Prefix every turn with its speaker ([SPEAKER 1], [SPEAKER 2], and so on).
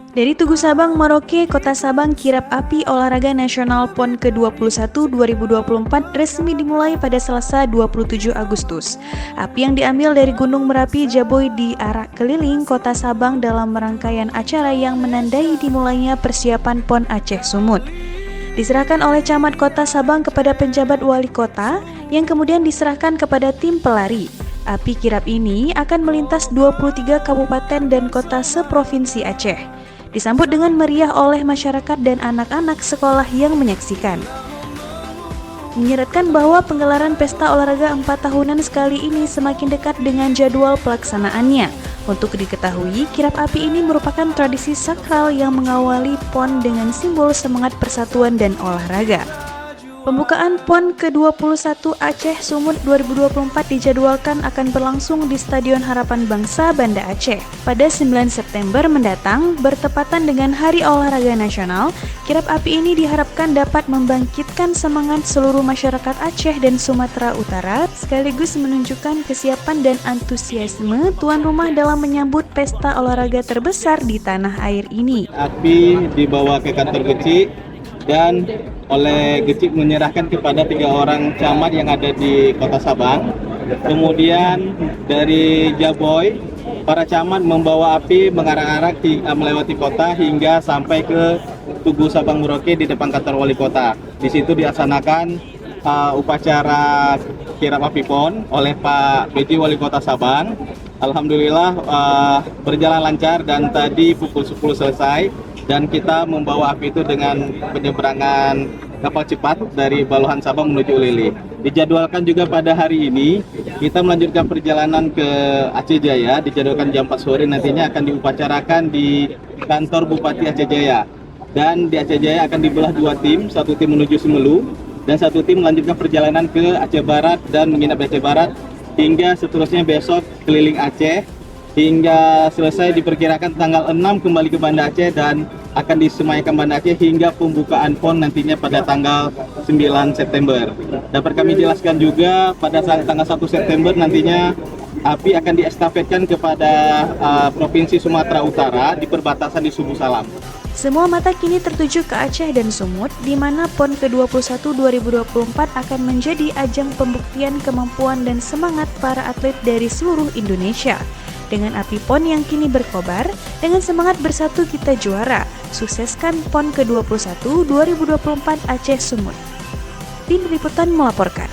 [SPEAKER 1] Dari Tugu Sabang, Merauke, Kota Sabang, kirap api olahraga nasional PON ke-21 2024 resmi dimulai pada Selasa 27 Agustus. Api yang diambil dari Gunung Merapi Jaboy diarak keliling Kota Sabang dalam rangkaian acara yang menandai dimulainya persiapan PON Aceh Sumut. Diserahkan oleh Camat Kota Sabang kepada penjabat wali kota yang kemudian diserahkan kepada tim pelari. Api kirap ini akan melintas 23 kabupaten dan kota seprovinsi Aceh. Disambut dengan meriah oleh masyarakat dan anak-anak sekolah yang menyaksikan. Menyeratkan bahwa penggelaran pesta olahraga 4 tahunan sekali ini semakin dekat dengan jadwal pelaksanaannya. Untuk diketahui, kirap api ini merupakan tradisi sakral yang mengawali PON dengan simbol semangat persatuan dan olahraga. Pembukaan PON ke-21 Aceh Sumut 2024 dijadwalkan akan berlangsung di Stadion Harapan Bangsa Banda Aceh pada 9 September mendatang bertepatan dengan Hari Olahraga Nasional. Kirap api ini diharapkan dapat membangkitkan semangat seluruh masyarakat Aceh dan Sumatera Utara sekaligus menunjukkan kesiapan dan antusiasme tuan rumah dalam menyambut pesta olahraga terbesar di tanah air ini.
[SPEAKER 2] Api dibawa ke kantor Gecik dan oleh Gecik menyerahkan kepada 3 orang camat yang ada di Kota Sabang. Kemudian dari Jaboy, para camat membawa api mengarak-arak melewati kota hingga sampai ke Tugu Sabang Merauke di depan kantor wali kota. Di situ dilaksanakan upacara kirap api PON oleh Pak PJ Wali Kota Sabang. Alhamdulillah berjalan lancar dan tadi pukul 10 selesai. Dan kita membawa api itu dengan penyeberangan kapal cepat dari Baluhan Sabang menuju Ulili. Dijadwalkan juga pada hari ini kita melanjutkan perjalanan ke Aceh Jaya, dijadwalkan jam 4 sore nantinya akan diupacarakan di kantor Bupati Aceh Jaya. Dan di Aceh Jaya akan dibelah 2 tim, satu tim menuju Semelu dan satu tim melanjutkan perjalanan ke Aceh Barat dan menginap di Aceh Barat hingga seterusnya besok keliling Aceh. Hingga selesai diperkirakan tanggal 6 kembali ke Banda Aceh dan akan disemayamkan Banda Aceh hingga pembukaan PON nantinya pada tanggal 9 September. Dapat kami jelaskan juga pada tanggal 1 September nantinya api akan diestafetkan kepada Provinsi Sumatera Utara di perbatasan di Subu Salam.
[SPEAKER 1] Semua mata kini tertuju ke Aceh dan Sumut, di mana PON ke-21 2024 akan menjadi ajang pembuktian kemampuan dan semangat para atlet dari seluruh Indonesia. Dengan api PON yang kini berkobar, dengan semangat bersatu kita juara. Sukseskan PON ke-21 2024 Aceh Sumut. Tim Liputan melaporkan.